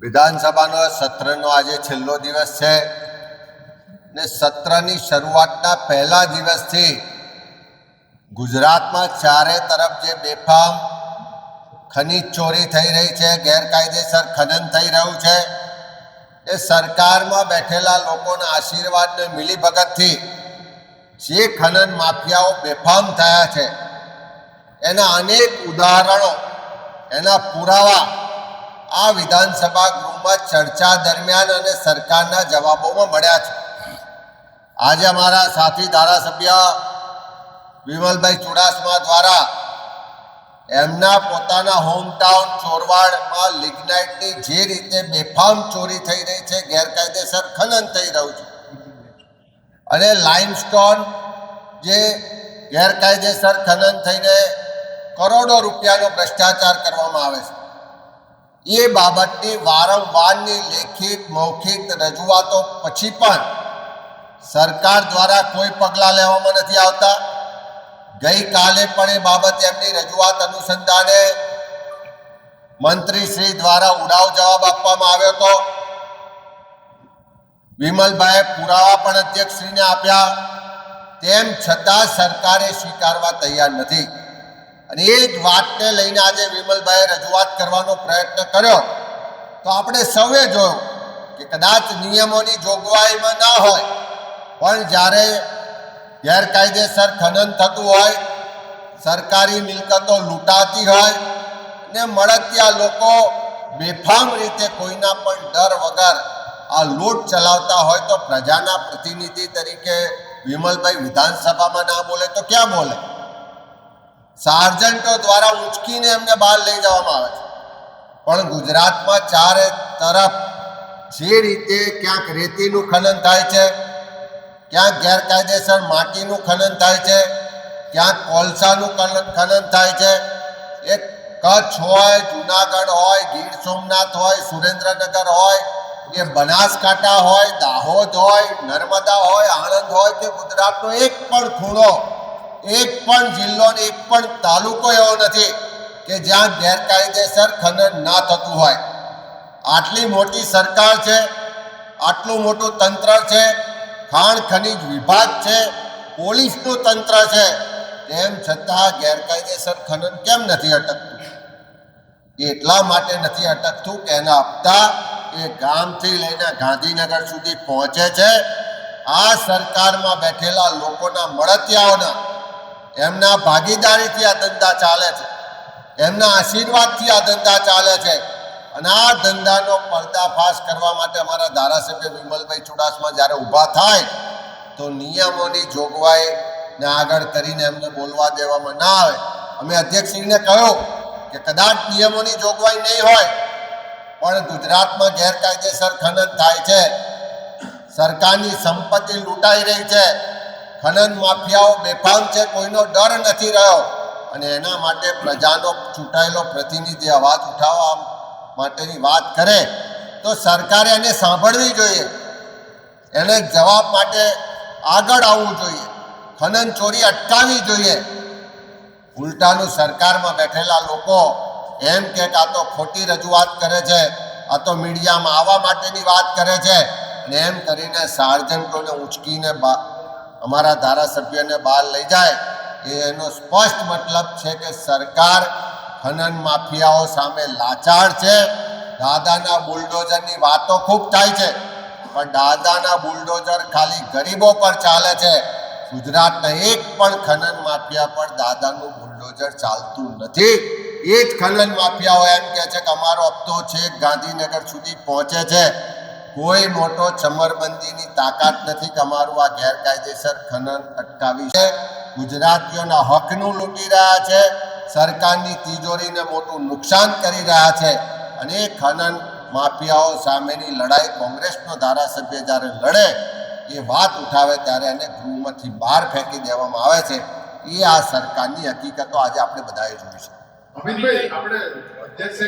વિધાનસભાનો સત્રનો આજે છેલ્લો દિવસ છે ને સત્રની શરૂઆતના પહેલા દિવસથી ગુજરાતમાં ચારે તરફ જે બેફામ ખનીજ ચોરી થઈ રહી છે, ગેરકાયદેસર ખનન થઈ રહ્યું છે, એ સરકારમાં બેઠેલા લોકોના આશીર્વાદ ને મિલીભગતથી જે ખનન માફિયાઓ બેફામ થયા છે એના અનેક ઉદાહરણો, એના પુરાવા આ વિધાનસભા ગૃહમાં ચર્ચા દરમિયાન અને સરકારના જવાબોમાં મળ્યા છે. આજે અમારા સાથી ધારાસભ્ય વિમલભાઈ ચુડાસમા દ્વારા એમના પોતાના હોમટાઉન ચોરવાડમાં લિગ્નાઇટની જે રીતે બેફામ ચોરી થઈ રહી છે, ગેરકાયદેસર ખનન થઈ રહ્યું છે અને લાઇમસ્ટોન જે ગેરકાયદેસર ખનન થઈને કરોડો રૂપિયાનો ભ્રષ્ટાચાર કરવામાં આવે છે, એ બાબતની વારંવારની લેખિત મૌખિક રજૂઆતો પછી પણ સરકાર દ્વારા કોઈ પગલાં લેવામાં નથી આવતા. ગઈકાલે પણ એ બાબતે એમની રજૂઆત અનુસંધાને મંત્રીશ્રી દ્વારા ઉડાવ જવાબ આપવામાં આવ્યો હતો. વિમલભાઈએ પુરાવા પણ અધ્યક્ષશ્રીને આપ્યા, તેમ છતાં સરકારે સ્વીકારવા તૈયાર નથી. અને એ જ વાતને લઈને આજે વિમલભાઈએ રજૂઆત કરવાનો પ્રયત્ન કર્યો તો આપણે સૌએ જોયું કે કદાચ નિયમોની જોગવાઈમાં ના હોય પણ જ્યારે ગેરકાયદેસર ખનન થતું હોય, સરકારી મિલકતો લૂંટાતી હોય ને મળતિયા લોકો બેફામ રીતે કોઈના પણ ડર વગર આ લૂંટ ચલાવતા હોય તો પ્રજાના પ્રતિનિધિ તરીકે વિમલભાઈ વિધાનસભામાં ના બોલે તો ક્યાં બોલે? સાર્જન્ટો દ્વારા ઉંચકીને એમને બહાર લઈ જવામાં આવે છે. પણ ગુજરાતમાં ચારે તરફ જે રીતે ક્યાંક રેતીનું ખનન થાય છે, ક્યાંક ગેરકાયદેસર માટીનું ખનન થાય છે, ક્યાંક કોલસાનું ખનન થાય છે, એ કચ્છ હોય, જુનાગઢ હોય, ગીર સોમનાથ હોય, સુરેન્દ્રનગર હોય, એ બનાસકાંઠા હોય, દાહોદ હોય, નર્મદા હોય, આણંદ હોય કે ગુજરાતનો એક પણ ખૂણો, એક પણ જિલ્લો ને એક પણ તાલુકો એવો નથી કે જ્યાં ગેરકાયદેસર ખનન ના થતું હોય. આટલી મોટી સરકાર છે, આટલું મોટું તંત્ર છે, ખાણ ખનીજ વિભાગ છે, પોલીસનું તંત્ર છે, તેમ છતાં ગેરકાયદેસર ખનન કેમ નથી અટકતું? એટલા માટે નથી અટકતું કે એના હપ્તા એ ગામથી લઈને ગાંધીનગર સુધી પહોંચે છે. આ સરકારમાં બેઠેલા લોકોના મળતિયાઓના એમના ભાગીદારીથી આ ધંધા ચાલે છે, એમના આશીર્વાદથી આ ધંધા ચાલે છે. અને આ ધંધાનો પર્દાફાશ કરવા માટે અમારા ધારાસભ્ય વિમલભાઈ ચુડાસમા જ્યારે ઊભા થાય તો નિયમોની જોગવાઈને આગળ કરીને એમને બોલવા દેવામાં ના આવે. અમે અધ્યક્ષશ્રીને કહ્યું કે કદાચ નિયમોની જોગવાઈ નહીં હોય પણ ગુજરાતમાં ગેરકાયદેસર ખનન થાય છે, સરકારની સંપત્તિ લૂંટાઈ રહી છે, ખનન માફિયાઓ બેફામ છે, કોઈનો ડર નથી રહ્યો અને એના માટે પ્રજાનો ચૂંટાયેલો પ્રતિનિધિ અવાજ ઉઠાવવા માટેની વાત કરે તો સરકારે એને સાંભળવી જોઈએ, એને જવાબ માટે આગળ આવવું જોઈએ, ખનન ચોરી અટકાવવી જોઈએ. ઉલટાનું સરકારમાં બેઠેલા લોકો એમ કે આ તો ખોટી રજૂઆત કરે છે, આ તો મીડિયામાં આવવા માટેની વાત કરે છે અને એમ કરીને સાર્જન્ટોને ઉંચકીને અમારા ધારાસભ્યને બહાર લઈ જાય. એનો સ્પષ્ટ મતલબ છે કે સરકાર ખનન માફિયાઓ સામે લાચાર છે. દાદાના બુલડોઝરની વાતો ખૂબ થાય છે પણ દાદાના બુલડોઝર ખાલી ગરીબો પર ચાલે છે. ગુજરાતના એક પણ ખનન માફિયા પર દાદાનું બુલડોઝર ચાલતું નથી. એ જ ખનન માફિયાઓ એમ કહે છે કે અમારો હપ્તો છે ગાંધીનગર સુધી પહોંચે છે. કોઈ મોટો ચમરબંધીની તાકાત નથી કે અમારું આ ગેરકાયદેસર ખનન અટકાવી છે. ગુજરાતીઓના હકનું લૂંટી રહ્યા છે, સરકારની તિજોરીને મોટું નુકસાન કરી રહ્યા છે અને એ ખનન માફિયાઓ સામેની લડાઈ કોંગ્રેસનો ધારાસભ્ય જ્યારે લડે, એ વાત ઉઠાવે ત્યારે એને ગૃહમાંથી બહાર ફેંકી દેવામાં આવે છે. એ આ સરકારની હકીકતો આજે આપણે બધાએ જોઈ છે.